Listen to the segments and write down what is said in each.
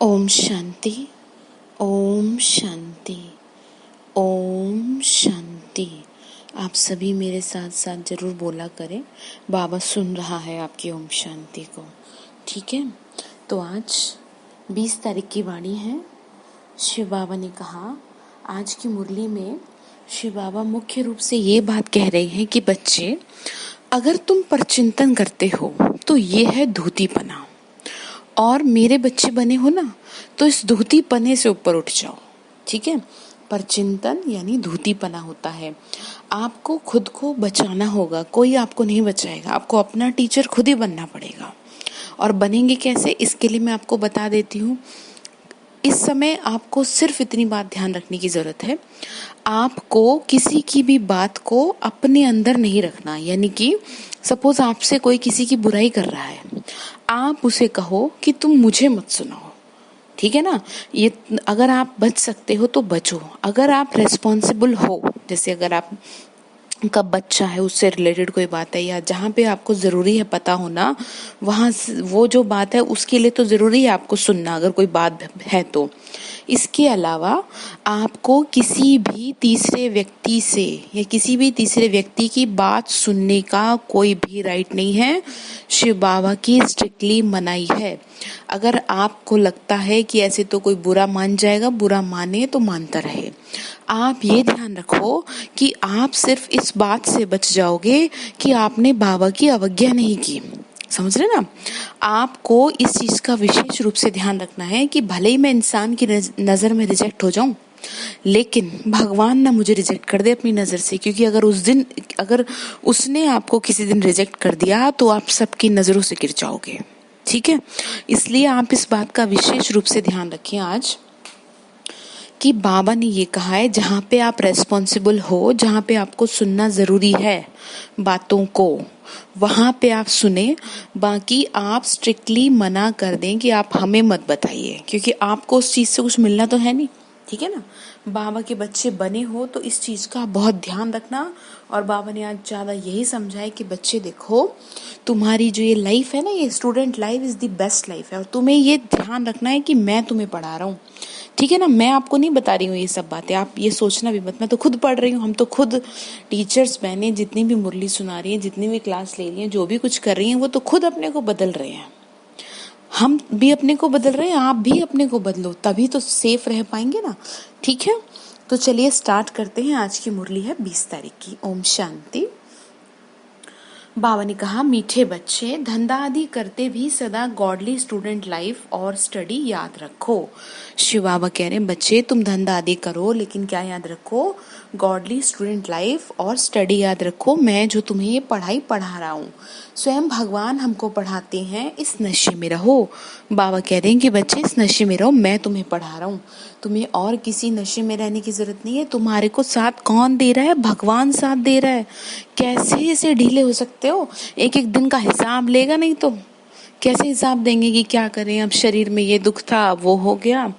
ओम शांति, ओम शांति, ओम शांति। आप सभी मेरे साथ साथ जरूर बोला करें, बाबा सुन रहा है आपकी ओम शांति को। ठीक है, तो आज 20 तारीख की वाणी है। शिव बाबा ने कहा, आज की मुरली में शिव बाबा मुख्य रूप से ये बात कह रहे हैं कि बच्चे, अगर तुम परचिंतन करते हो तो ये है धूतीपना, और मेरे बच्चे बने हो ना, तो इस धूतीपने से ऊपर उठ जाओ। ठीक है, परचिंतन यानी धूतीपना होता है। आपको खुद को बचाना होगा, कोई आपको नहीं बचाएगा। आपको अपना टीचर खुद ही बनना पड़ेगा। और बनेंगे कैसे, इसके लिए मैं आपको बता देती हूँ। इस समय आपको सिर्फ इतनी बात ध्यान रखने की जरूरत है, आपको किसी की भी बात को अपने अंदर नहीं रखना। यानी कि सपोज आपसे कोई किसी की बुराई कर रहा है, आप उसे कहो कि तुम मुझे मत सुनाओ। ठीक है ना, ये अगर आप बच सकते हो तो बचो। अगर आप रेस्पॉन्सिबल हो, जैसे अगर आप का बच्चा है, उससे रिलेटेड कोई बात है, या जहाँ पे आपको ज़रूरी है पता होना, वहाँ वो जो बात है उसके लिए तो ज़रूरी है आपको सुनना, अगर कोई बात है तो। इसके अलावा आपको किसी भी तीसरे व्यक्ति से या किसी भी तीसरे व्यक्ति की बात सुनने का कोई भी राइट नहीं है। शिव बाबा की स्ट्रिक्टली मनाही है। अगर आपको लगता है कि ऐसे तो कोई बुरा मान जाएगा, बुरा माने तो मानता रहे। आप ये ध्यान रखो कि आप सिर्फ इस बात से बच जाओगे कि आपने बाबा की अवज्ञा नहीं की। समझ रहे ना, आपको इस चीज का विशेष रूप से ध्यान रखना है कि भले ही मैं इंसान की नजर में रिजेक्ट हो जाऊं, लेकिन भगवान ना मुझे रिजेक्ट कर दे अपनी नजर से। क्योंकि अगर उसने आपको किसी दिन रिजेक्ट कर दिया तो आप सबकी नजरों से गिर जाओगे। ठीक है, इसलिए आप इस बात का विशेष रूप से ध्यान रखें आज कि बाबा ने ये कहा है, जहाँ पे आप रेस्पॉन्सिबल हो, जहाँ पे आपको सुनना जरूरी है बातों को, वहां पे आप सुने। बाकी आप स्ट्रिक्टली मना कर दें कि आप हमें मत बताइए, क्योंकि आपको उस चीज से कुछ मिलना तो है नहीं। ठीक है ना, बाबा के बच्चे बने हो तो इस चीज का बहुत ध्यान रखना। और बाबा ने आज ज्यादा यही समझाया कि बच्चे देखो, तुम्हारी जो ये लाइफ है ना, ये student life is the best life है, और तुम्हें ये ध्यान रखना है कि मैं तुम्हें पढ़ा रहा हूँ। ठीक है ना, मैं आपको नहीं बता रही हूँ ये सब बातें, आप ये सोचना भी मत। मैं तो खुद पढ़ रही हूँ, हम तो खुद टीचर्स बहने जितनी भी मुरली सुना रही हैं, जितनी भी क्लास ले रही हैं, जो भी कुछ कर रही हैं, वो तो खुद अपने को बदल रहे हैं। हम भी अपने को बदल रहे हैं, आप भी अपने को बदलो, तभी तो सेफ रह पाएंगे ना। ठीक है, तो चलिए स्टार्ट करते हैं। आज की मुरली है 20 तारीख की। ओम शांति। बाबा ने कहा, मीठे बच्चे, धंधा आदि करते भी सदा गॉडली स्टूडेंट लाइफ और स्टडी याद रखो। शिव बाबा कह रहे हैं, बच्चे तुम धंधा आदि करो, लेकिन क्या याद रखो, गॉडली स्टूडेंट लाइफ और स्टडी याद रखो। मैं जो तुम्हें ये पढ़ाई पढ़ा रहा हूँ, स्वयं भगवान हमको पढ़ाते हैं, इस नशे में रहो। बाबा कह रहे हैं कि बच्चे इस नशे में रहो, मैं तुम्हें पढ़ा रहा हूँ, तुम्हें और किसी नशे में रहने की जरूरत नहीं है। तुम्हारे को साथ कौन दे रहा है? भगवान साथ दे रहा है। कैसे इसे ढीले हो सकते हो? एक एक दिन का हिसाब लेगा नहीं तो कैसे हिसाब देंगे कि क्या करें, अब शरीर में ये दुख था, वो हो गया।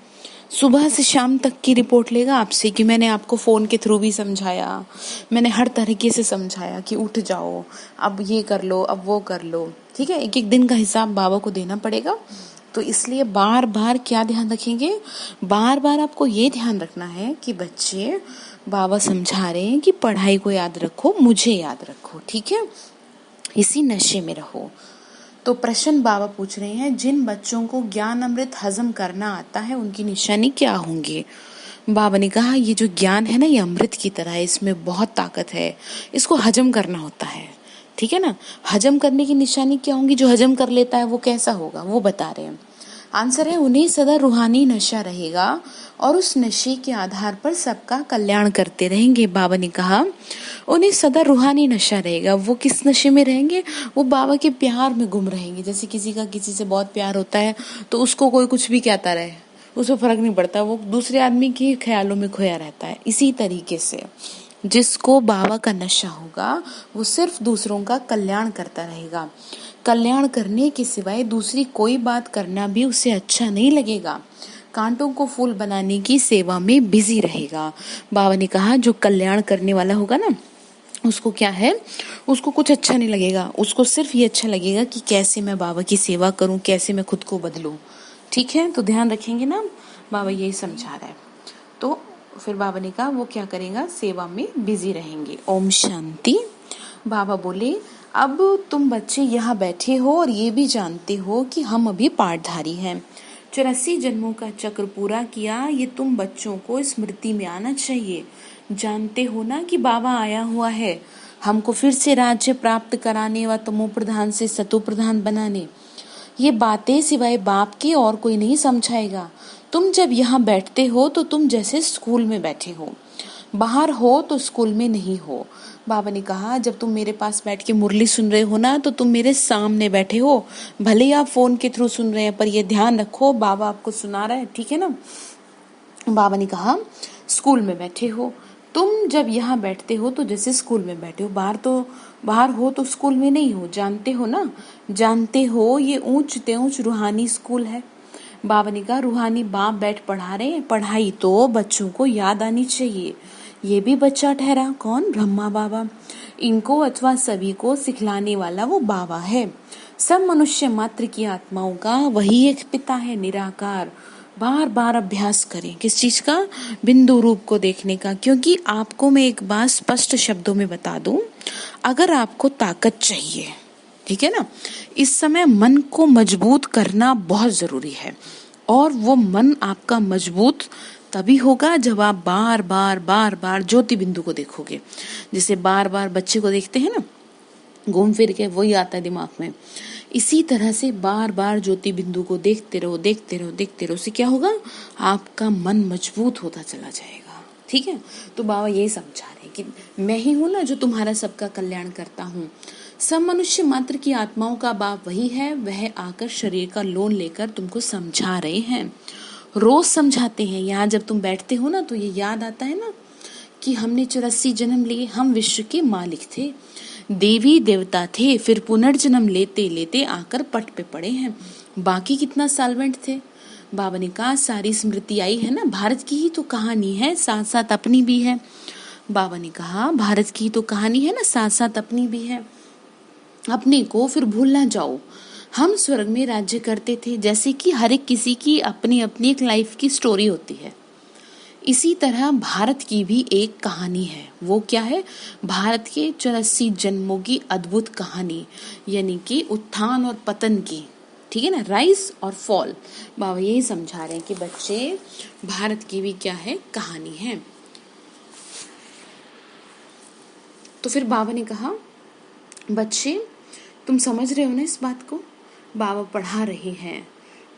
सुबह से शाम तक की रिपोर्ट लेगा आपसे कि मैंने आपको फोन के थ्रू भी समझाया, मैंने हर तरीके से समझाया कि उठ जाओ, अब ये कर लो, अब वो कर लो। ठीक है, एक एक दिन का हिसाब बाबा को देना पड़ेगा। तो इसलिए बार बार क्या ध्यान रखेंगे, बार बार आपको ये ध्यान रखना है कि बच्चे, बाबा समझा रहे हैं कि पढ़ाई को याद रखो, मुझे याद रखो। ठीक है, इसी नशे में रहो। तो प्रश्न बाबा पूछ रहे हैं, जिन बच्चों को ज्ञान अमृत हजम करना आता है, उनकी निशानी क्या होंगे? बाबा ने कहा, ये जो ज्ञान है ना, ये अमृत की तरह है, इसमें बहुत ताकत है, इसको हजम करना होता है। ठीक है ना, हजम करने की निशानी क्या होंगी? जो हजम कर लेता है वो कैसा होगा, वो बता रहे हैं। आंसर है, उन्हें सदा रूहानी नशा रहेगा और उस नशे के आधार पर सबका कल्याण करते रहेंगे। बाबा ने कहा, उन्हें सदा रूहानी नशा रहेगा। वो किस नशे में रहेंगे? वो बाबा के प्यार में गुम रहेंगे। जैसे किसी का किसी से बहुत प्यार होता है तो उसको कोई कुछ भी कहता रहे, उसको फर्क नहीं पड़ता, वो दूसरे आदमी के ख्यालों में खोया रहता है। इसी तरीके से जिसको बाबा का नशा होगा, वो सिर्फ दूसरों का कल्याण करता रहेगा। कल्याण करने के सिवाय दूसरी कोई बात करना भी उसे अच्छा नहीं लगेगा। कांटों को फूल बनाने की सेवा में बिजी रहेगा। बाबा ने कहा, जो कल्याण करने वाला होगा ना, उसको क्या है, उसको कुछ अच्छा नहीं लगेगा, उसको सिर्फ ये अच्छा लगेगा कि कैसे मैं बाबा की सेवा करूं, कैसे मैं खुद को बदलूं। ठीक है, तो ध्यान रखेंगे ना, बाबा यही समझा रहा है। तो फिर बाबा ने कहा वो क्या करेगा, सेवा में बिजी रहेंगे। ओम शांति। बाबा बोले अब तुम बच्चे यहाँ बैठे हो और ये भी जानते हो कि हम अभी पाठधारी हैं। 84 जन्मों का चक्र पूरा किया, ये तुम बच्चों को स्मृति में आना चाहिए। जानते हो ना कि बाबा आया हुआ है हमको फिर से राज्य प्राप्त कराने व तमो प्रधान से सतो प्रधान बनाने। ये बातें सिवाय बाप के और कोई नहीं समझाएगा। तुम जब यहाँ बैठते हो तो तुम जैसे स्कूल में बैठे हो, बाहर हो तो स्कूल में नहीं हो। बाबा ने कहा जब तुम मेरे पास बैठ के मुरली सुन रहे हो ना, तो तुम मेरे सामने बैठे हो, भले ही आप फोन के थ्रू सुन रहे हैं, पर ये ध्यान रखो बाबा आपको सुना रहा है, ठीक है ना। बाबा ने कहा स्कूल में बैठे हो, तुम जब यहाँ बैठते हो तो जैसे स्कूल में बैठे हो, बाहर हो तो स्कूल में नहीं हो। जानते हो ना, जानते हो ये ऊंच ते ऊंच रूहानी स्कूल है। बाबा ने कहा रूहानी बाप बैठ पढ़ा रहे हैं, पढ़ाई तो बच्चों को याद आनी चाहिए। ये भी बच्चा ठहरा, कौन, ब्रह्मा बाबा। इनको अथवा सभी को सिखलाने वाला वो बाबा है। सब मनुष्य मात्र की आत्माओं का वही एक पिता है, निराकार। बार बार अभ्यास करें, किस चीज का, बिंदु रूप को देखने का। क्योंकि आपको मैं एक बात स्पष्ट शब्दों में बता दूं, अगर आपको ताकत चाहिए, ठीक है ना, इस समय मन को मजबूत करना बहुत जरूरी है। और वो मन आपका मजबूत तभी होगा जब आप बार बार ज्योति बिंदु को देखोगे। जैसे बार बार बच्चे को देखते हैं ना, घूम फिर के वही आता है दिमाग में। इसी तरह से बार बार ज्योति बिंदु को देखते रहो, देखते रहो, देखते रहो। उससे क्या होगा, आपका मन मजबूत होता चला जाएगा। ठीक है, तो बाबा यही समझा रहे हैं कि मैं ही हूं ना जो तुम्हारा सबका कल्याण करता हूँ। सब मनुष्य मात्र की आत्माओं का बाप वही है, वह आकर शरीर का लोन लेकर तुमको समझा रहे हैं। रोज समझाते हैं। यहाँ जब तुम बैठते हो ना तो ये याद आता है ना कि हमने 84 जन्म लिए, हम विश्व के मालिक थे, देवी देवता थे, फिर पुनर्जन्म लेते लेते आकर पट पे पड़े हैं। बाकी कितना साल्वेंट थे। बाबा ने कहा सारी स्मृति आई है ना, भारत की ही तो कहानी है, साथ साथ अपनी भी है। बाबा ने कहा भारत की तो कहानी है ना, साथ साथ अपनी भी है। अपने को फिर भूल ना जाओ। हम स्वर्ग में राज्य करते थे, जैसे कि हर एक किसी की अपनी अपनी एक लाइफ की स्टोरी होती है। इसी तरह भारत की भी एक कहानी है। वो क्या है, भारत के 84 जन्मों की अद्भुत कहानी, यानी कि उत्थान और पतन की। ठीक है ना, राइज और फॉल। बाबा यही समझा रहे हैं कि बच्चे भारत की भी क्या है, कहानी है। तो फिर बाबा ने कहा बच्चे तुम समझ रहे हो ना इस बात को, बाबा पढ़ा रहे हैं।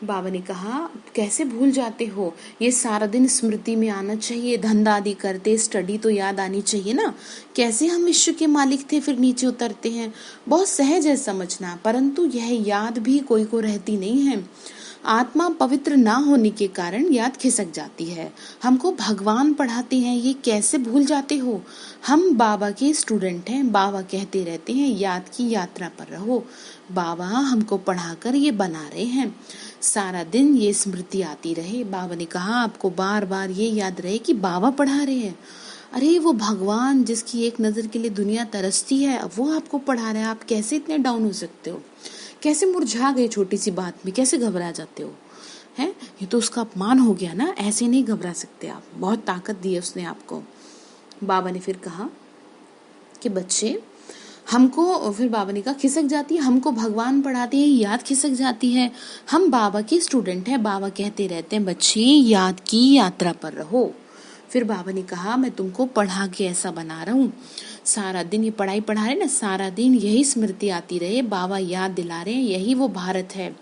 बाबा ने कहा कैसे भूल जाते हो, ये सारा दिन स्मृति में आना चाहिए। धंधा आदि करते स्टडी तो याद आनी चाहिए ना। कैसे हम विश्व के मालिक थे फिर नीचे उतरते हैं, बहुत सहज है समझना, परंतु यह याद भी कोई को रहती नहीं है। आत्मा पवित्र ना होने के कारण याद खिसक जाती है। हमको भगवान पढ़ाते हैं, ये कैसे भूल जाते हो। हम बाबा के स्टूडेंट हैं, बाबा कहते रहते हैं याद की यात्रा पर रहो। बाबा हमको पढ़ाकर ये बना रहे हैं, सारा दिन ये स्मृति आती रहे। बाबा ने कहा आपको बार बार ये याद रहे कि बाबा पढ़ा रहे हैं। अरे वो भगवान जिसकी एक नजर के लिए दुनिया तरसती है, वो आपको पढ़ा रहा है। आप कैसे इतने डाउन हो सकते हो, कैसे मुरझा गए छोटी सी बात में, कैसे घबरा जाते हो, हैं? ये तो उसका अपमान हो गया ना, ऐसे नहीं घबरा सकते आप, बहुत ताकत दी है उसने आपको। बाबा ने फिर कहा कि बच्चे हमको, फिर बाबा ने कहा खिसक जाती है, हमको भगवान पढ़ाते हैं, याद खिसक जाती है। हम बाबा के स्टूडेंट हैं, बाबा कहते रहते हैं बच्चे याद की यात्रा पर रहो। फिर बाबा ने कहा मैं तुमको पढ़ा के ऐसा बना रहा हूँ, सारा दिन ये पढ़ाई पढ़ा रहे ना, सारा दिन यही स्मृति आती रहे, बाबा याद दिला रहे हैं, यही वो भारत है।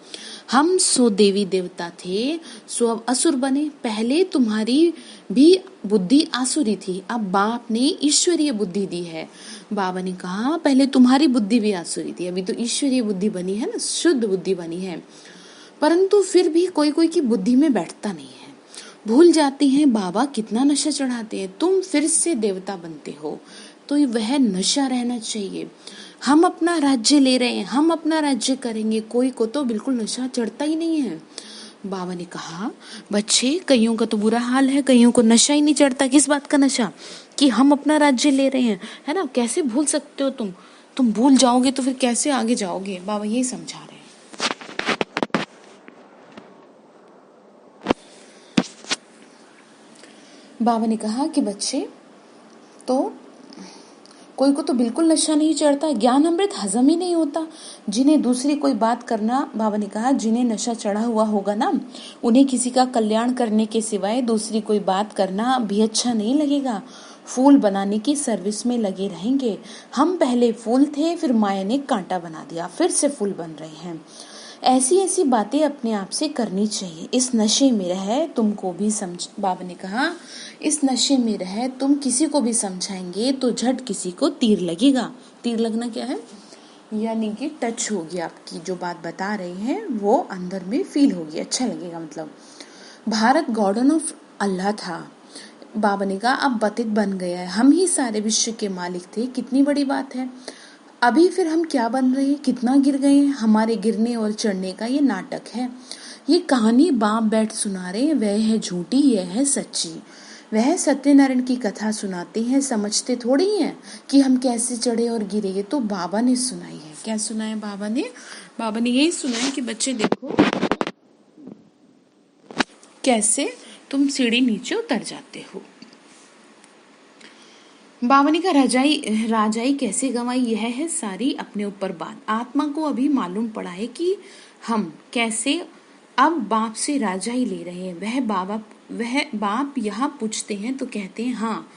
हम सो देवी देवता थे, सो अब असुर बने। पहले तुम्हारी भी बुद्धि आसुरी थी, अब बाप ने ईश्वरीय बुद्धि दी है। बाबा ने कहा पहले तुम्हारी बुद्धि भी आसुरी थी, अभी तो ईश्वरीय बुद्धि बनी है ना, शुद्ध बुद्धि बनी है। परंतु फिर भी कोई कोई की बुद्धि में बैठता नहीं है, भूल जाते हैं बाबा कितना नशा चढ़ाते हैं। तुम फिर से देवता बनते हो तो वह नशा रहना चाहिए। हम अपना राज्य ले रहे हैं, हम अपना राज्य करेंगे, कोई को तो बिल्कुल नशा चढ़ता ही नहीं है। बाबा ने कहा बच्चे कईयों का तो बुरा हाल है, कईयों को नशा ही नहीं चढ़ता। किस बात का नशा, कि हम अपना राज्य ले रहे हैं, है ना। कैसे भूल सकते हो तुम भूल जाओगे तो फिर कैसे आगे जाओगे। बाबा यही समझा रहे हैं। बाबा ने कहा कि बच्चे, तो कोई को तो बिल्कुल नशा नहीं चढ़ता, ज्ञान अमृत हजम ही नहीं होता। जिन्हें दूसरी कोई बात करना, बाबा ने कहा जिन्हें नशा चढ़ा हुआ होगा ना, उन्हें किसी का कल्याण करने के सिवाय दूसरी कोई बात करना भी अच्छा नहीं लगेगा। फूल बनाने की सर्विस में लगे रहेंगे। हम पहले फूल थे, फिर माया ने कांटा बना दिया, फिर से फूल बन रहे हैं। ऐसी ऐसी बातें अपने आप से करनी चाहिए। इस नशे में रहे तुमको भी समझ, बाबा ने कहा इस नशे में रहे तुम किसी को भी समझाएंगे तो झट किसी को तीर लगेगा। तीर लगना क्या है? यानी कि टच होगी, आपकी जो बात बता रहे हैं वो अंदर में फील होगी, अच्छा लगेगा। मतलब भारत गॉर्डन ऑफ अल्लाह था। बाबा ने कहा अब पतित बन गया है, हम ही सारे विश्व के मालिक थे, कितनी बड़ी बात है। अभी फिर हम क्या बन रहे हैं, कितना गिर गए हैं। हमारे गिरने और चढ़ने का ये नाटक है। ये कहानी बाप बैठ सुना रहे हैं, वह है झूठी, यह है सच्ची। वह सत्यनारायण की कथा सुनाते हैं, समझते थोड़ी हैं कि हम कैसे चढ़े और गिरे। ये तो बाबा ने सुनाई है। क्या सुनाया बाबा ने? बाबा ने यही सुनाया कि बच्चे देखो कैसे तुम सीढ़ी नीचे उतर जाते हो। बाबा ने कहा राजाई कैसे गंवाई, यह है सारी अपने ऊपर बात। आत्मा को अभी मालूम पड़ा है कि हम कैसे अब बाप से राजाई ले रहे हैं। वह बाप यहाँ पूछते हैं तो कहते हैं हाँ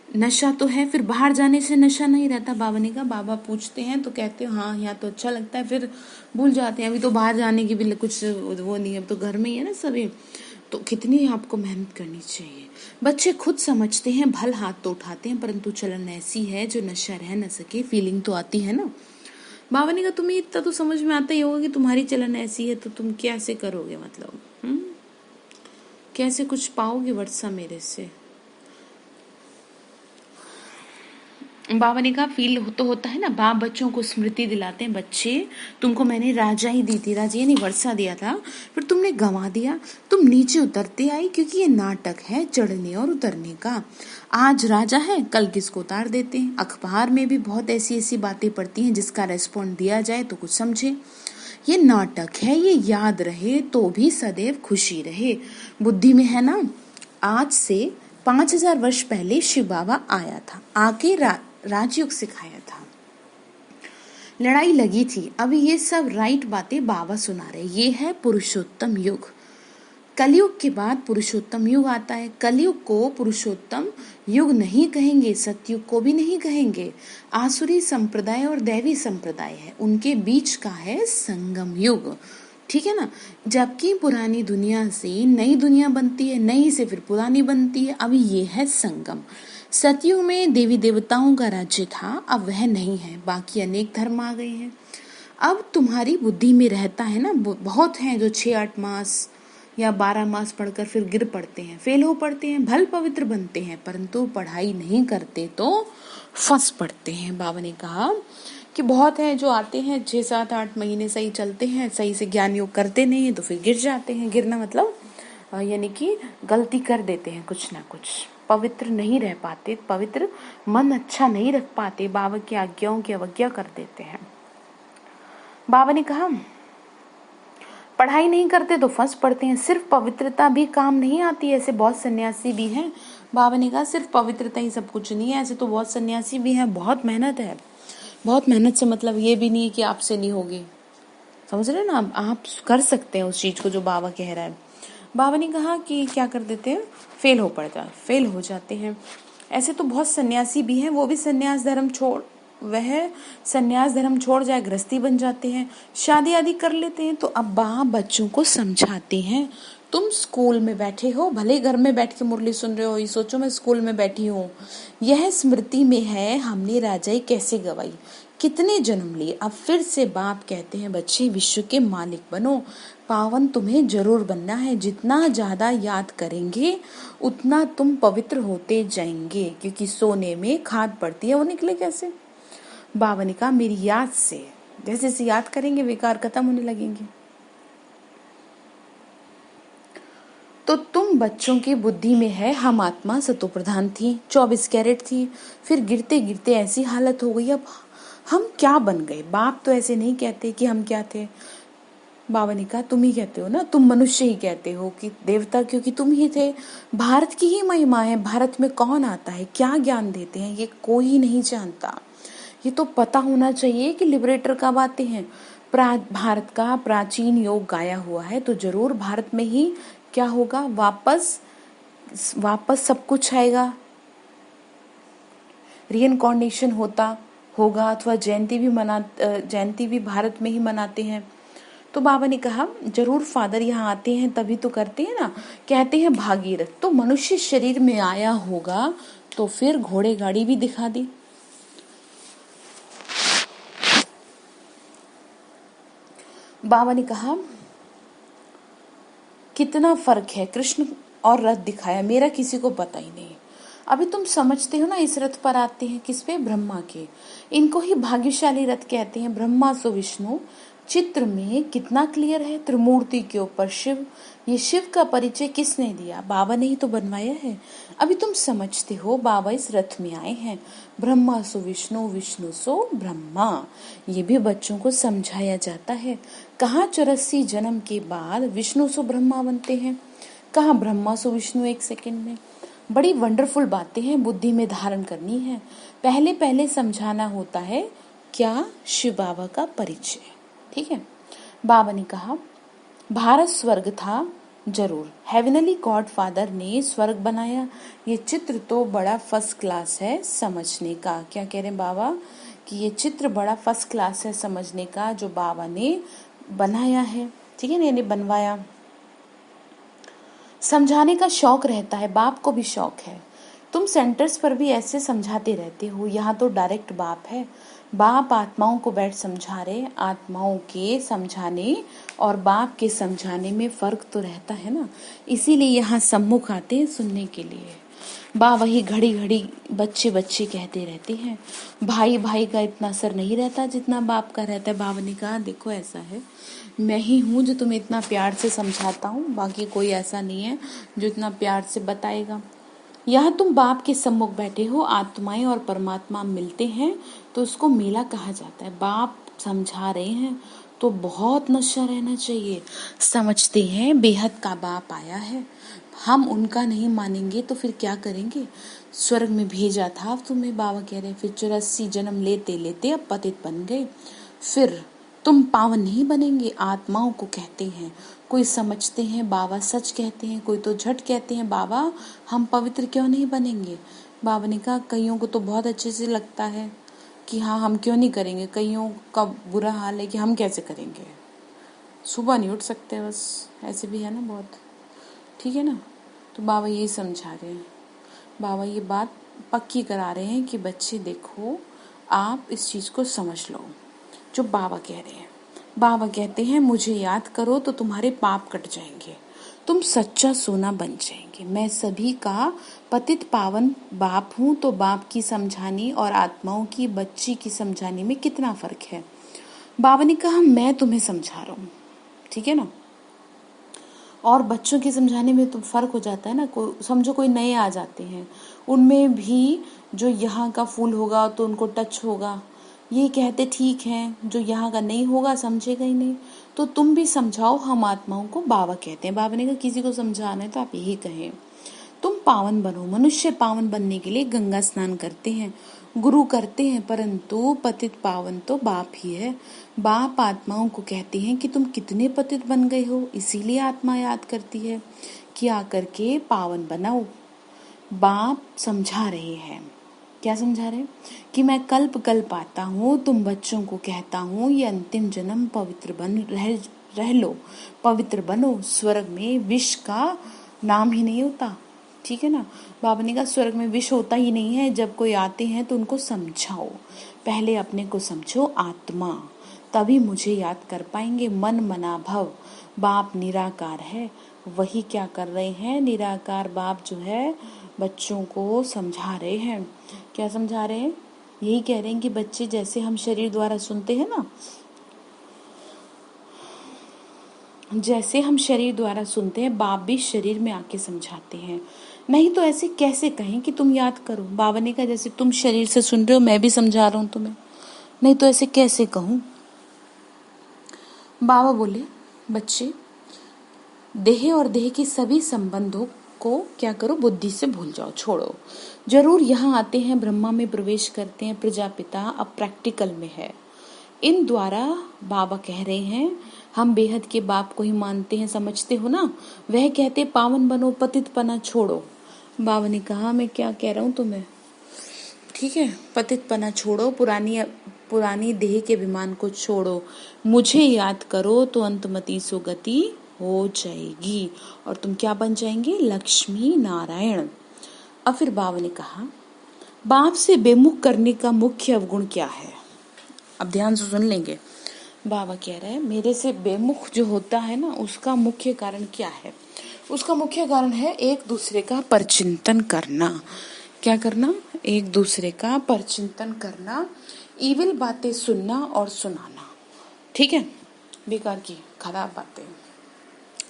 नशा तो है, फिर बाहर जाने से नशा नहीं रहता। बाबा ने कहा बाबा पूछते हैं तो कहते हो हाँ यहाँ तो अच्छा लगता है, फिर भूल जाते हैं। अभी तो बाहर जाने की भी कुछ वो नहीं है, अब तो घर में ही है ना सभी। तो कितनी आपको मेहनत करनी चाहिए। बच्चे खुद समझते हैं, भल हाथ तो उठाते हैं, परंतु चलन ऐसी है जो नशा रह न सके। फीलिंग तो आती है ना। बाबा ने कहा तुम्हें इतना तो समझ में आता ही होगा कि तुम्हारी चलन ऐसी है, तो तुम कैसे करोगे, मतलब कैसे कुछ पाओगे वर्षा मेरे से। बाबा ने कहा फील तो होता है ना। बाप बच्चों को स्मृति दिलाते हैं, बच्चे तुमको मैंने राजा ही दी थी, राजा यानी वर्षा दिया था, फिर तुमने गंवा दिया। तुम नीचे उतरते आई क्योंकि ये नाटक है चढ़ने और उतरने का। आज राजा है, कल किसको उतार देते हैं। अखबार में भी बहुत ऐसी ऐसी बातें पढ़ती हैं जिसका रेस्पॉन्ड दिया जाए तो कुछ समझे। ये नाटक है, ये याद रहे तो भी सदैव खुशी रहे। बुद्धि में है ना। आज से 5000 वर्ष पहले शिव बाबा आया था, आके राजयोग सिखाया था। लड़ाई लगी थी। अभी ये सब राइट बातें बाबा सुना रहे। ये है पुरुषोत्तम युग। कलयुग के बाद पुरुषोत्तम युग आता है। कलयुग को पुरुषोत्तम युग नहीं कहेंगे, सतयुग को भी नहीं कहेंगे। आसुरी संप्रदाय और दैवी संप्रदाय है, उनके बीच का है संगम युग। ठीक है ना। जबकि पुरानी दुनिया से नई दुनिया बनती है, नई से फिर पुरानी बनती है। अभी ये है संगम। सतयुग में देवी देवताओं का राज्य था, अब वह नहीं है। बाकी अनेक धर्म आ गए हैं। अब तुम्हारी बुद्धि में रहता है ना, बहुत हैं जो 6-8 मास या 12 मास पढ़कर फिर गिर पड़ते हैं, फेल हो पड़ते हैं, भल पवित्र बनते हैं, परंतु पढ़ाई नहीं करते तो फंस पड़ते हैं। बाबा ने कहा कि बहुत है जो आते हैं 6-7-8 महीने सही चलते हैं, सही से ज्ञान योग करते नहीं है तो फिर गिर जाते हैं। गिरना मतलब यानी कि गलती कर देते हैं कुछ ना कुछ, पवित्र नहीं रह पाते, पवित्र मन अच्छा नहीं रख पाते, बाबा की आज्ञाओं की अवज्ञा कर देते हैं। बाबा ने कहा पढ़ाई नहीं करते तो फंस पड़ते हैं। सिर्फ पवित्रता भी काम नहीं आती, ऐसे बहुत सन्यासी भी हैं। बाबा ने कहा सिर्फ पवित्रता ही सब कुछ नहीं है, ऐसे तो बहुत सन्यासी भी हैं। बहुत मेहनत है। बहुत मेहनत से मतलब ये भी नहीं है कि आपसे नहीं होगी, समझ रहे ना। आप कर सकते हैं उस चीज को जो बाबा कह रहा है। बाबा ने कहा कि क्या कर देते हैं, फेल हो जाते हैं। ऐसे तो बहुत सन्यासी भी हैं, वो भी सन्यास धर्म छोड़ जाए गृहस्थी बन जाते हैं, शादी आदि कर लेते हैं। तो अब बाप बच्चों को समझाते हैं, तुम स्कूल में बैठे हो, भले घर में बैठ के मुरली सुन रहे हो, ये सोचो मैं स्कूल में बैठी हूँ। यह स्मृति में है हमने राजाई कैसे गवाई, कितने जन्म लिए। अब फिर से बाप कहते हैं बच्चे विश्व के मालिक बनो, पावन तुम्हें जरूर बनना है। जितना ज्यादा याद करेंगे उतना तुम पवित्र होते जाएंगे, क्योंकि सोने में खाद पड़ती है, वो निकले कैसे। बाबा ने कहा मेरी याद से, जैसे जैसे याद करेंगे विकार खत्म होने लगेंगे। तो तुम बच्चों की बुद्धि में है हम आत्मा सतो प्रधान थी, 24 कैरेट थी, फिर गिरते गिरते ऐसी हालत हो गई। अब हम क्या बन गए। बाप तो ऐसे नहीं कहते कि हम क्या थे। बाबा ने कहा तुम ही कहते हो ना, तुम मनुष्य ही कहते हो कि देवता क्योंकि तुम ही थे। भारत की ही महिमा है, भारत में कौन आता है, क्या ज्ञान देते हैं, ये कोई नहीं जानता। ये तो पता होना चाहिए कि लिबरेटर कब आते हैं। भारत का प्राचीन योग गाया हुआ है, तो जरूर भारत में ही क्या होगा, वापस वापस सब कुछ आएगा, रीइनकॉर्नेशन होगा, अथवा जयंती भी भारत में ही मनाते हैं। तो बाबा ने कहा जरूर फादर यहाँ आते हैं तभी तो करते हैं ना, कहते हैं भागीरथ तो मनुष्य शरीर में आया होगा, तो फिर घोड़े गाड़ी भी दिखा दी। बाबा ने कहा कितना फर्क है, कृष्ण और रथ दिखाया, मेरा किसी को पता ही नहीं। अभी तुम समझते हो ना, इस रथ पर आते हैं किस पे, ब्रह्मा के। इनको ही भाग्यशाली रथ कहते हैं, ब्रह्मा सो विष्णु। चित्र में कितना क्लियर है, त्रिमूर्ति के ऊपर शिव। ये शिव का परिचय किसने दिया, बाबा ने ही तो बनवाया है। अभी तुम समझते हो, बाबा इस रथ में आए हैं, ब्रह्मा सो विष्णु, विष्णु सो ब्रह्मा। ये भी बच्चों को समझाया जाता है। कहाँ 84 जन्म के बाद विष्णु सो ब्रह्मा बनते हैं, कहाँ ब्रह्मा सो विष्णु एक सेकंड में। बड़ी वंडरफुल बातें हैं, बुद्धि में धारण करनी है। पहले पहले समझाना होता है क्या, शिव बाबा का परिचय। ठीक है। बाबा ने कहा भारत स्वर्ग था, जरूर हेवनली गॉड फादर ने स्वर्ग बनाया। ये चित्र तो बड़ा फर्स्ट क्लास है समझने का। क्या कह रहे हैं बाबा कि ये चित्र बड़ा फर्स्ट क्लास है समझने का, जो बाबा ने बनाया है। ठीक है ना, यानी बनवाया। समझाने का शौक रहता है, बाप को भी शौक है। तुम सेंटर्स पर भी ऐसे समझाते रहते हो, यहाँ तो डायरेक्ट बाप है। बाप आत्माओं को बैठ समझा रहे, आत्माओं के समझाने और बाप के समझाने में फर्क तो रहता है ना, इसीलिए यहाँ सम्मुख आते हैं सुनने के लिए। बा वही घड़ी घड़ी बच्चे बच्चे कहते रहते हैं, भाई भाई का इतना असर नहीं रहता जितना बाप का रहता है। बाबा ने कहा देखो ऐसा है, मैं ही हूँ जो तुम्हें इतना प्यार से समझाता हूँ, बाकी कोई ऐसा नहीं है जो इतना प्यार से बताएगा। यहाँ तुम बाप के सम्मुख बैठे हो, आत्माएं और परमात्मा मिलते हैं तो उसको मेला कहा जाता है। बाप समझा रहे हैं तो बहुत नशा रहना चाहिए। समझते हैं बेहद का बाप आया है, हम उनका नहीं मानेंगे तो फिर क्या करेंगे। स्वर्ग में भेजा था तुम्हें, बाबा कह रहे हैं, फिर 84 जन्म लेते लेते अब पतित बन गए, फिर तुम पावन नहीं बनेंगे। आत्माओं को कहते हैं, कोई समझते हैं बाबा सच कहते हैं, कोई तो झट कहते हैं बाबा हम पवित्र क्यों नहीं बनेंगे। बाबा ने कहा कईयों को तो बहुत अच्छे से लगता है कि हाँ हम क्यों नहीं करेंगे, कईयों का बुरा हाल है कि हम कैसे करेंगे, सुबह नहीं उठ सकते, बस ऐसे भी है ना बहुत। ठीक है ना, तो बाबा यही समझा रहे हैं, बाबा ये बात पक्की करा रहे हैं कि बच्चे देखो आप इस चीज़ को समझ लो जो बाबा कह रहे हैं। बाबा कहते हैं मुझे याद करो तो तुम्हारे पाप कट जाएंगे, तुम सच्चा सोना बन जाएंगे। मैं सभी का पतित पावन बाप हूँ, तो बाप की समझानी और आत्माओं की बच्ची की समझानी में कितना फर्क है। बाबा ने कहा मैं तुम्हें समझा रहा हूँ, ठीक है ना, और बच्चों के समझाने में तो फर्क हो जाता है ना। समझो कोई नए आ जाते हैं, उनमें भी जो यहाँ का फूल होगा तो उनको टच होगा, ये कहते ठीक है, जो यहाँ का नहीं होगा समझेगा ही नहीं। तो तुम भी समझाओ, हम आत्माओं को बाबा कहते हैं। बाबा ने कहा किसी को समझाना है तो आप यही कहें, तुम पावन बनो। मनुष्य पावन बनने के लिए गंगा स्नान करते हैं, गुरु करते हैं, परंतु पतित पावन तो बाप ही है। बाप आत्माओं को कहते हैं कि तुम कितने पतित बन गए हो, इसीलिए आत्मा याद करती है कि आकर के पावन बनाओ। बाप समझा रहे हैं, क्या समझा रहे हैं कि मैं कल्प कल्प आता हूँ, तुम बच्चों को कहता हूँ ये अंतिम जन्म पवित्र बन रह लो, पवित्र बनो। स्वर्ग में विष का नाम ही नहीं होता, ठीक है ना। बाबा ने कहा स्वर्ग में विष होता ही नहीं है। जब कोई आते हैं तो उनको समझाओ, पहले अपने को समझो आत्मा, तभी मुझे याद कर पाएंगे। मन मना भव, बाप निराकार है, वही क्या कर रहे हैं, निराकार बाप जो है बच्चों को समझा रहे हैं। क्या समझा रहे हैं, यही कह रहे हैं कि बच्चे जैसे हम शरीर द्वारा सुनते हैं ना, जैसे हम शरीर द्वारा सुनते हैं, बाप भी शरीर में आके समझाते हैं। नहीं तो ऐसे कैसे कहें कि तुम याद करो। बाबा ने कहा जैसे तुम शरीर से सुन रहे हो मैं भी समझा रहा हूँ तुम्हें, नहीं तो ऐसे कैसे कहूँ। बाबा बोले बच्चे, देह और देह के सभी संबंधों को क्या करो, बुद्धि से भूल जाओ, छोड़ो। जरूर यहाँ आते हैं, ब्रह्मा में प्रवेश करते हैं, प्रजापिता अब प्रैक्टिकल में है। इन द्वारा बाबा कह रहे हैं, हम बेहद के बाप को ही मानते हैं, समझते हो ना। वह कहते पावन बनो, पतितपना छोड़ो। बाबा ने कहा मैं क्या कह रहा हूँ तुम्हें, ठीक है, पतितपना छोड़ो, पुरानी देह के अभिमान को छोड़ो, मुझे याद करो तो अंतमति सुगति हो जाएगी और तुम क्या बन जाएंगे, लक्ष्मी नारायण। अब फिर बाबा ने कहा, बाप से बेमुख करने का मुख्य अवगुण क्या है। अब ध्यान से सुन लेंगे। बाबा कह रहे हैं, मेरे से बेमुख जो होता है ना, उसका मुख्य कारण क्या है। उसका मुख्य कारण है एक दूसरे का परचिंतन करना। क्या करना, एक दूसरे का परचिंतन करना, ईविल बातें सुनना और सुनाना, ठीक है, बेकार की खराब बातें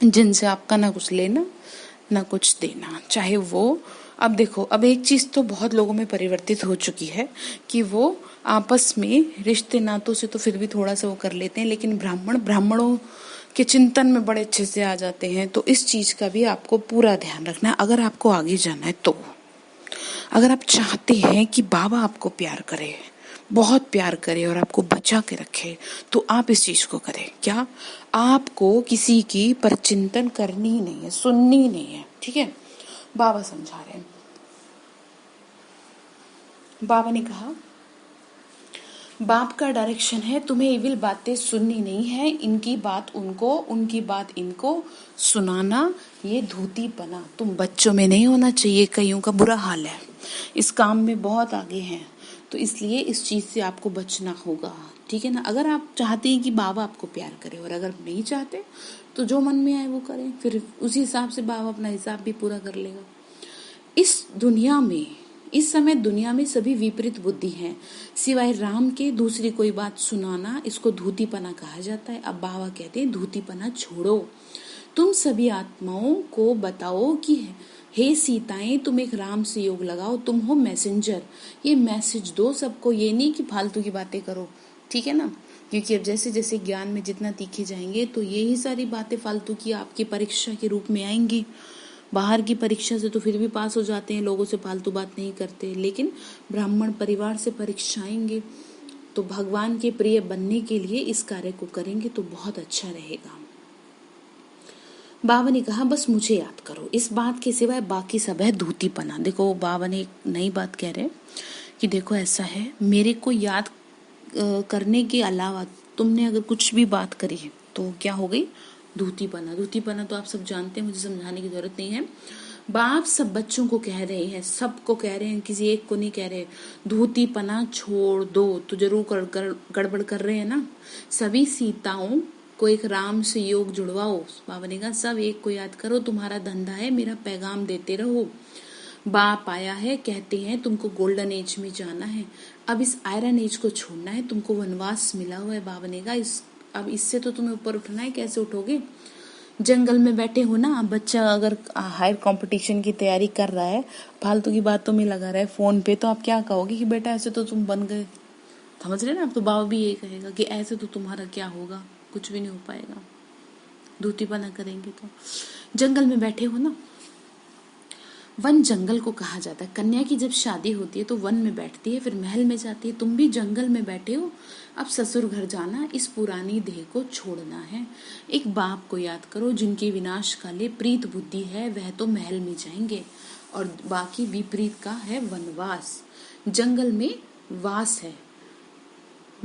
जिनसे आपका ना कुछ लेना ना कुछ देना, चाहे वो, अब देखो, अब एक चीज तो बहुत लोगों में परिवर्तित हो चुकी है कि वो आपस में रिश्ते नातों से तो फिर भी थोड़ा सा वो कर लेते हैं, लेकिन ब्राह्मणों के चिंतन में बड़े अच्छे से आ जाते हैं। तो इस चीज का भी आपको पूरा ध्यान रखना है अगर आपको आगे जाना है तो। अगर आप चाहते हैं कि बाबा आपको प्यार करे, बहुत प्यार करे और आपको बचा के रखे, तो आप इस चीज को करें। क्या, आपको किसी की परचिंतन करनी ही नहीं है, सुननी ही नहीं है, ठीक है। बाबा समझा रहे हैं। बाबा ने कहा, बाप का डायरेक्शन है, तुम्हें इविल बातें सुननी नहीं है, इनकी बात उनको, उनकी बात इनको सुनाना, ये धूतीपना तुम बच्चों में नहीं होना चाहिए। कईयों का बुरा हाल है, इस काम में बहुत आगे हैं, तो इसलिए इस चीज से आपको बचना होगा, ठीक है ना। अगर आप चाहते हैं कि बाबा आपको प्यार करे, और अगर नहीं चाहते तो जो मन में आए वो करें, फिर उसी हिसाब से बाबा अपना हिसाब भी पूरा कर लेगा। इस दुनिया में, इस समय दुनिया में सभी विपरीत बुद्धि हैं, सिवाय राम के दूसरी कोई बात सुनाना, इसको धूतीपना कहा जाता है। अब बाबा कहते हैं, धूतीपना छोड़ो, तुम सभी आत्माओं को बताओ कि हे सीताएं, तुम एक राम से योग लगाओ, तुम हो मैसेंजर, ये मैसेज दो सबको, ये नहीं कि फालतू की बातें करो, ठीक है ना। क्योंकि अब जैसे जैसे ज्ञान में जितना तीखे जाएंगे तो यही सारी बातें फालतू की आपकी परीक्षा के रूप में आएंगी। बाहर की परीक्षा से तो फिर भी पास हो जाते हैं, लोगों से फालतू बात नहीं करते, लेकिन ब्राह्मण परिवार से परीक्षा आएंगे तो भगवान के प्रिय बनने के लिए इस कार्य को करेंगे तो बहुत अच्छा रहेगा। बाबा ने कहा, बस मुझे याद करो, इस बात के सिवाय बाकी सब है धूतीपना। देखो, बाबा ने एक नई बात कह रहे कि देखो ऐसा है, मेरे को याद करने के अलावा तुमने अगर कुछ भी बात करी तो क्या हो गई, धूतीपना। धूतीपना तो आप सब जानते हैं, मुझे समझाने की जरूरत नहीं है। बाप सब बच्चों को कह रहे हैं, सबको कह रहे हैं, किसी एक को नहीं कह रहे, धूतीपना छोड़ दो। तो जरूर गड़बड़ कर रहे हैं ना। सभी सीताओं को एक राम से योग जुड़वाओ। बाबा ने कहा, सब एक को याद करो, तुम्हारा धंधा है मेरा पैगाम देते रहो। बाप आया है, कहते हैं तुमको गोल्डन एज में जाना है, अब इस आयरन एज को छोड़ना है, तुमको वनवास मिला हुआ है। बाबा ने कहा, अब इससे तो तुम्हें ऊपर उठना है, कैसे उठोगे। जंगल में बैठे हो ना, बच्चा अगर हायर कंपटीशन की तैयारी कर रहा है, फालतू की बातों में लगा रहा है फोन पे, तो आप क्या कहोगे कि बेटा ऐसे तो तुम बन गए, समझ रहे ना आप। तो बाबा भी यही कहेगा कि ऐसे तो तुम्हारा क्या होगा, कुछ भी नहीं हो पाएगा, धूतीपना करेंगे तो। जंगल में बैठे हो ना, वन जंगल को कहा जाता है। कन्या की जब शादी होती है तो वन में बैठती है, फिर महल में जाती है। तुम भी जंगल में बैठे हो, अब ससुर घर जाना, इस पुरानी देह को छोड़ना है। एक बाप को याद करो, जिनकी विनाश काले प्रीत बुद्धि है, वह तो महल में जाएंगे, और बाकी विपरीत का है वनवास, जंगल में वास है।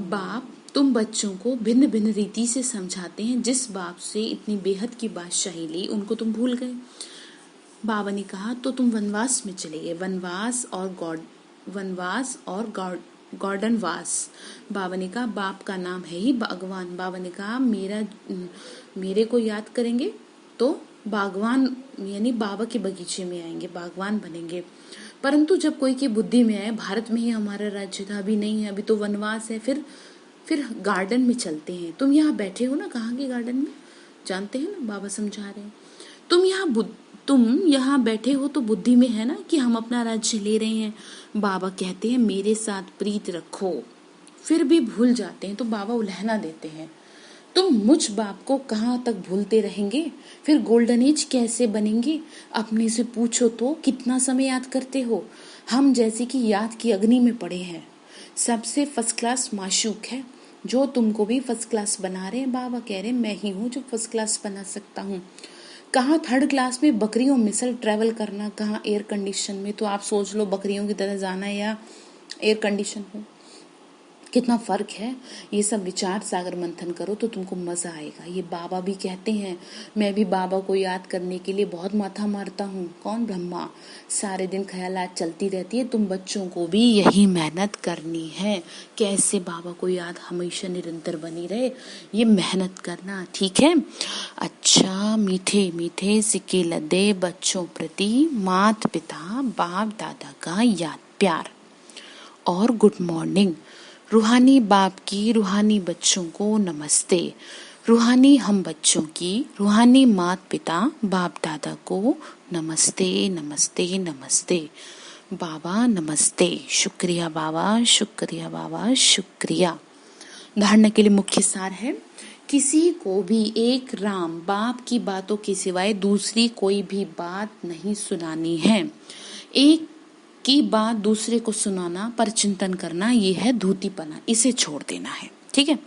बाप तुम बच्चों को भिन्न भिन्न रीति से समझाते हैं, जिस बाप से इतनी बेहद की बादशाही ली, उनको तुम भूल गए। बाबा ने कहा, तो तुम वनवास में चले गए, वनवास और गॉर्डन वास। बाबा ने कहा, बाप का नाम है ही बागवान। बाबा ने कहा, मेरे को याद करेंगे तो बागवान यानी बाबा के बगीचे में आएंगे, बागवान बनेंगे। परंतु जब कोई की बुद्धि में आए, भारत में ही हमारा राज्य था, अभी नहीं है, अभी तो वनवास है, फिर गार्डन में चलते हैं। तुम यहाँ बैठे हो ना, कहाँ के गार्डन में, जानते हैं ना, बाबा समझा रहे हैं। तुम यहाँ बैठे हो तो बुद्धि में है ना कि हम अपना राज्य ले रहे हैं। बाबा कहते हैं, मेरे साथ प्रीत रखो, फिर भी भूल जाते हैं तो बाबा उल्हना देते हैं। तुम मुझ बाप को कहाँ तक भूलते रहेंगे, फिर गोल्डन एज कैसे बनेंगे? अपने से पूछो तो कितना समय याद करते हो? हम जैसे कि याद की अग्नि में पड़े हैं। सबसे फर्स्ट क्लास माशूक है जो तुमको भी फर्स्ट क्लास बना रहे हैं। बाबा कह रहे हैं मैं ही हूँ जो फर्स्ट क्लास बना सकता हूँ। कहाँ थर्ड क्लास में बकरियों मिसल ट्रैवल करना, कहाँ एयर कंडीशन में। तो आप सोच लो बकरियों की तरह जाना या एयर कंडीशन में, कितना फर्क है। ये सब विचार सागर मंथन करो तो तुमको मजा आएगा। ये बाबा भी कहते हैं, मैं भी बाबा को याद करने के लिए बहुत माथा मारता हूँ। कौन? ब्रह्मा। सारे दिन ख्यालात चलती रहती है। तुम बच्चों को भी यही मेहनत करनी है। कैसे बाबा को याद हमेशा निरंतर बनी रहे, ये मेहनत करना, ठीक है। अच्छा, मीठे मीठे सिक्के लदे बच्चों प्रति माता पिता बाप दादा का याद प्यार और गुड मॉर्निंग। रूहानी बाप की रूहानी बच्चों को नमस्ते। रूहानी हम बच्चों की रूहानी माता पिता बाप दादा को नमस्ते नमस्ते नमस्ते। बाबा नमस्ते। शुक्रिया बाबा, शुक्रिया बाबा, शुक्रिया। धारणा के लिए मुख्य सार है, किसी को भी एक राम बाप की बातों के सिवाय दूसरी कोई भी बात नहीं सुनानी है। एक की बात दूसरे को सुनाना पर चिंतन करना, ये है धूतीपना, इसे छोड़ देना है, ठीक है।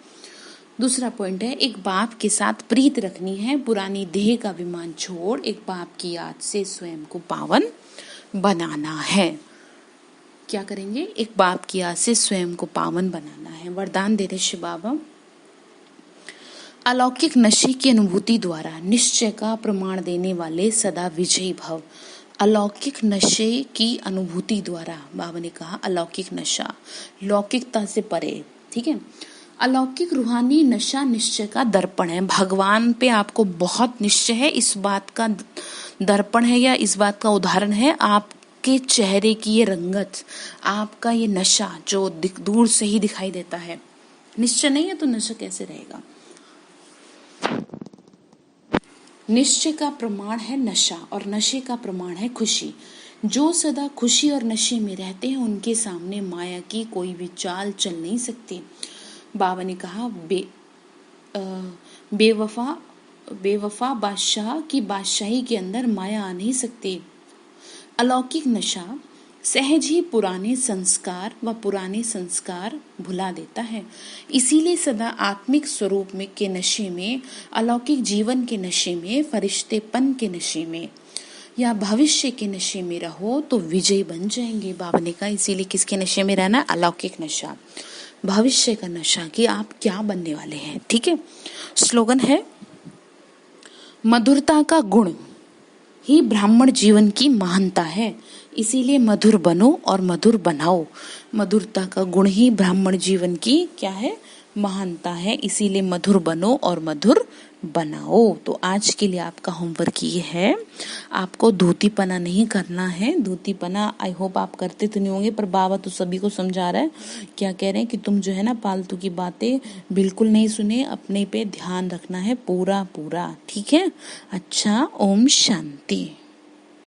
दूसरा पॉइंट है, एक बाप के साथ प्रीत रखनी है। पुरानी देह का विमान छोड़ एक बाप की याद से स्वयं को पावन बनाना है। क्या करेंगे? एक बाप की याद से स्वयं को पावन बनाना है। वरदान दे रहे शिव बाबा, अलौकिक नशे की अनुभूति द्वारा निश्चय का प्रमाण देने वाले सदा विजयी भव। अलौकिक नशे की अनुभूति द्वारा, बाबा ने कहा अलौकिक नशा लौकिकता से परे, ठीक है। अलौकिक रूहानी नशा निश्चय का दर्पण है। भगवान पे आपको बहुत निश्चय है, इस बात का दर्पण है या इस बात का उदाहरण है आपके चेहरे की ये रंगत, आपका ये नशा जो दूर से ही दिखाई देता है। निश्चय नहीं है तो नशा कैसे रहेगा? निश्चय का प्रमाण है नशा और नशे का प्रमाण है खुशी। जो सदा खुशी और नशे में रहते हैं उनके सामने माया की कोई भी चाल चल नहीं सकती। बाबा ने कहा बेवफा बादशाह की बादशाही के अंदर माया आ नहीं सकती। अलौकिक नशा सहज ही पुराने संस्कार भुला देता है। इसीलिए सदा आत्मिक स्वरूप में के नशे में, अलौकिक जीवन के नशे में, फरिश्तेपन के नशे में या भविष्य के नशे में रहो तो विजय बन जाएंगे। बाबा ने कहा इसीलिए किसके नशे में रहना? अलौकिक नशा, भविष्य का नशा कि आप क्या बनने वाले हैं, ठीक है। स्लोगन है, मधुरता का गुण ही ब्राह्मण जीवन की महानता है, इसीलिए मधुर बनो और मधुर बनाओ। मधुरता का गुण ही ब्राह्मण जीवन की क्या है? महानता है, इसीलिए मधुर बनो और मधुर बनाओ। तो आज के लिए आपका होमवर्क ये है, आपको धूतीपना नहीं करना है। धूतीपना आई होप आप करते तो नहीं होंगे, पर बाबा तो सभी को समझा रहा है। क्या कह रहे हैं कि तुम जो है ना फालतू की बातें बिल्कुल नहीं सुने, अपने पे ध्यान रखना है पूरा पूरा, ठीक है। अच्छा, ओम शांति।